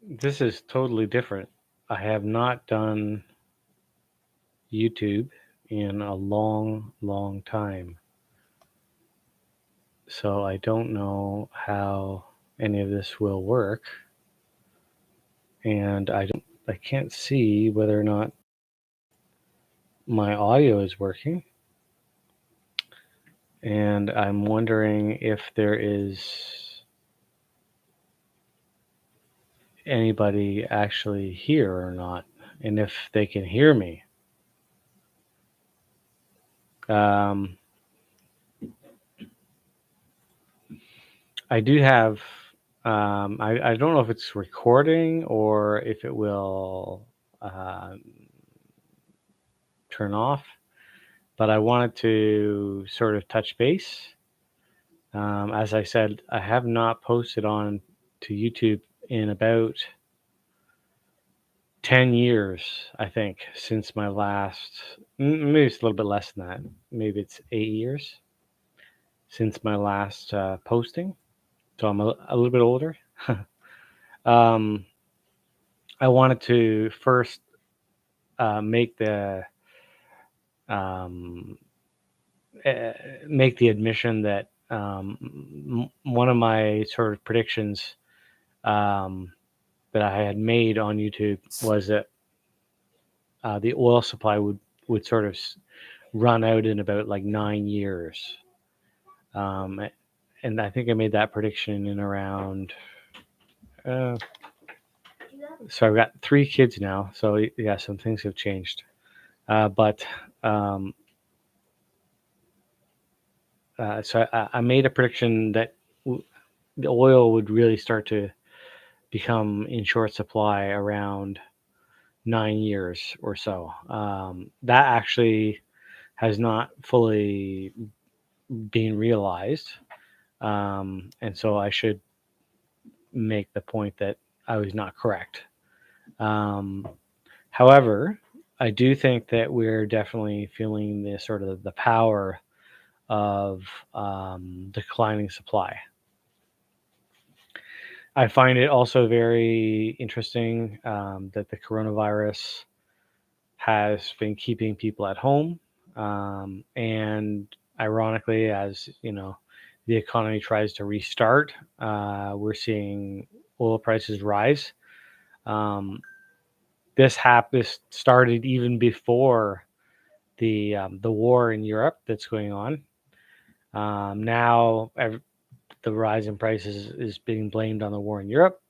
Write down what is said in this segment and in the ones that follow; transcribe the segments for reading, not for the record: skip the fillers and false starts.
This is totally different. I have not done YouTube in a long, long time. So I don't know how any of this will work. And I can't see whether or not my audio is working. And I'm wondering if there is anybody actually here or not, and if they can hear me. Um, I do have, I don't know if it's recording or if it will uh, turn off, but I wanted to sort of touch base. As I said, I have not posted on to YouTube in about 10 years, I think, since my last, maybe it's a little bit less than that. Maybe it's 8 years since my last posting. So I'm a little bit older. um, I wanted to first make um, uh, the admission that one of my sort of predictions um, that I had made on YouTube was that the oil supply would sort of run out in about like 9 years. Um, and I think I made that prediction in around. Uh, so I've got 3 kids now. So yeah, some things have changed. But um, so I made a prediction that the oil would really start to become in short supply around 9 years or so. That actually has not fully been realized. And so I should make the point that I was not correct. Um, However, I do think that we're definitely feeling the sort of the power of declining supply. I find it also very interesting that the coronavirus has been keeping people at home. And ironically, as you know, the economy tries to restart, we're seeing oil prices rise. Um, this started even before the war in Europe that's going on. Now the rise in prices is being blamed on the war in Europe,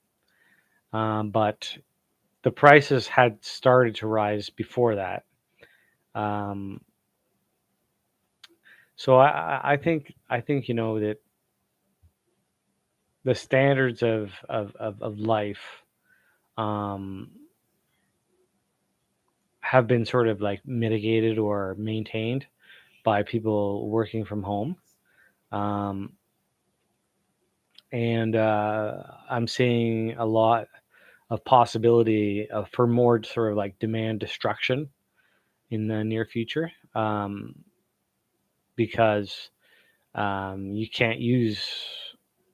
but the prices had started to rise before that. Um, so I think that the standards of life um, have been sort of like mitigated or maintained by people working from home. Um, and I'm seeing a lot of possibility for more sort of like demand destruction in the near future because you can't use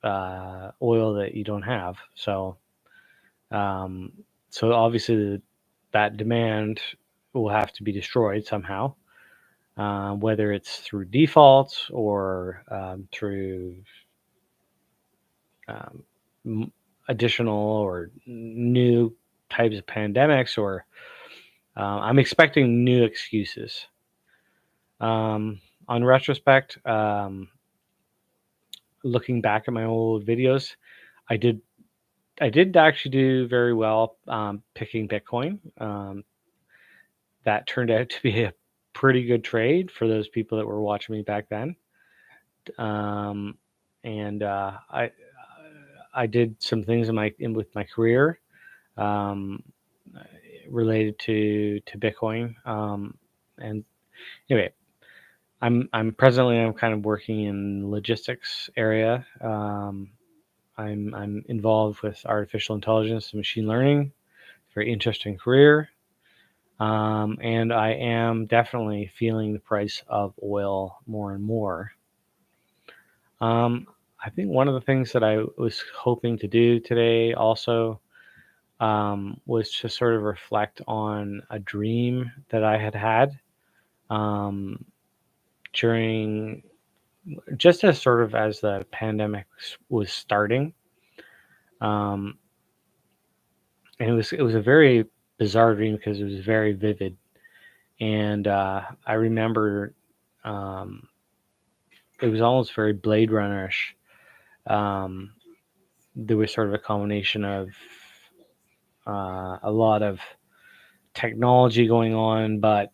oil that you don't have. Um, so obviously that demand will have to be destroyed somehow, whether it's through defaults or through um, additional or new types of pandemics, or I'm expecting new excuses. On retrospect, looking back at my old videos, I did I did actually do very well picking Bitcoin. That turned out to be a pretty good trade for those people that were watching me back then. Um, and I did some things with my career um, related to Bitcoin. And anyway, I'm kind of working in logistics area. I'm involved with artificial intelligence and machine learning. Very interesting career. And I am definitely feeling the price of oil more and more. Um, I think one of the things that I was hoping to do today also was to sort of reflect on a dream that I had had um, during just as sort of as the pandemic was starting. Um, and it was a very bizarre dream because it was very vivid. And I remember um, it was almost very Blade Runnerish. Um, there was sort of a combination of a lot of technology going on, but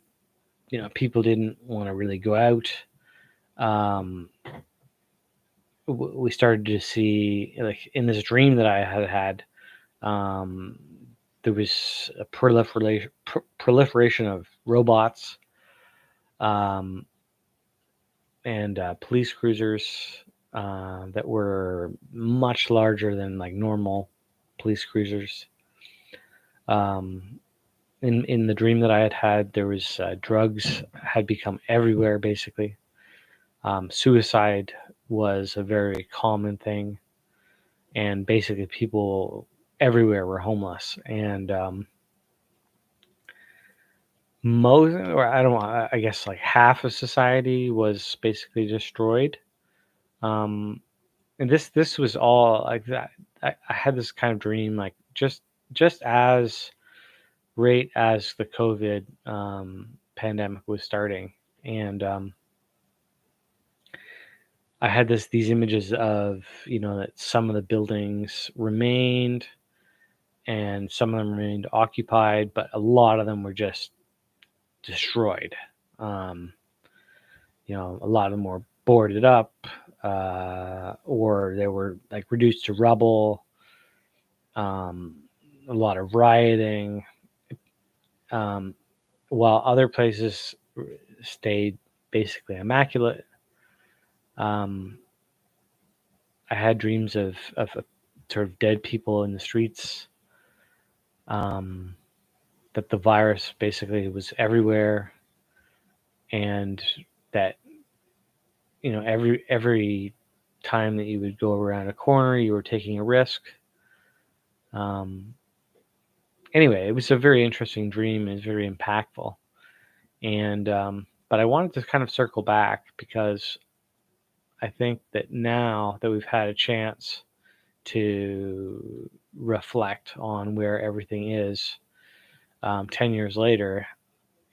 people didn't want to really go out. Um, we started to see, like in this dream that I had had, um, there was a proliferation of robots um, and police cruisers that were much larger than like normal police cruisers. Um, in the dream that I had had, there was drugs had become everywhere. Basically, suicide was a very common thing, and basically people everywhere were homeless. And most, or I don't know, I guess like half of society was basically destroyed. Um, and this was all like that. I had this kind of dream, like just as right as the COVID pandemic was starting, and I had these images of that some of the buildings remained, and some of them remained occupied, but a lot of them were just destroyed. Um, a lot of them were boarded up, or they were like reduced to rubble. Um, a lot of rioting, um, while other places stayed basically immaculate. Um, I had dreams of sort of dead people in the streets. Um, that the virus basically was everywhere, and that every time that you would go around a corner, you were taking a risk. Um, anyway, it was a very interesting dream. It was very impactful, and but I wanted to kind of circle back because I think that now that we've had a chance to reflect on where everything is 10 years later,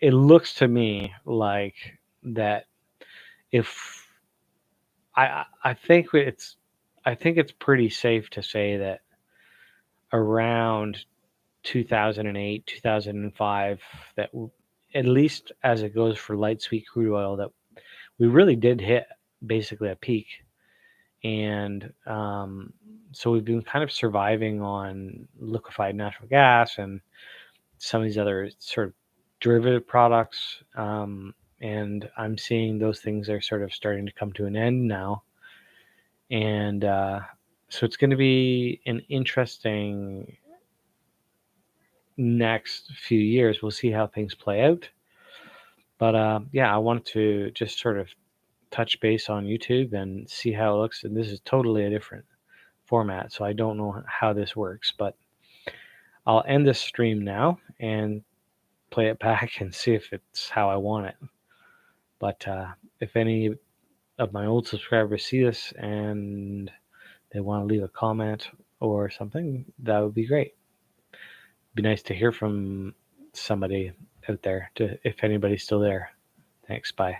it looks to me like that if I think it's pretty safe to say that around 2008, 2005, that at least as it goes for light sweet crude oil, that we really did hit basically a peak. And so we've been kind of surviving on liquefied natural gas and some of these other sort of derivative products. And I'm seeing those things are sort of starting to come to an end now. And so it's going to be an interesting next few years. We'll see how things play out. But yeah, I wanted to just sort of touch base on YouTube and see how it looks. And this is totally a different format, so I don't know how this works. But I'll end this stream now and play it back and see if it's how I want it. But if any of my old subscribers see this and they want to leave a comment or something, that would be great. Be nice to hear from somebody out there, if anybody's still there. Thanks. Bye.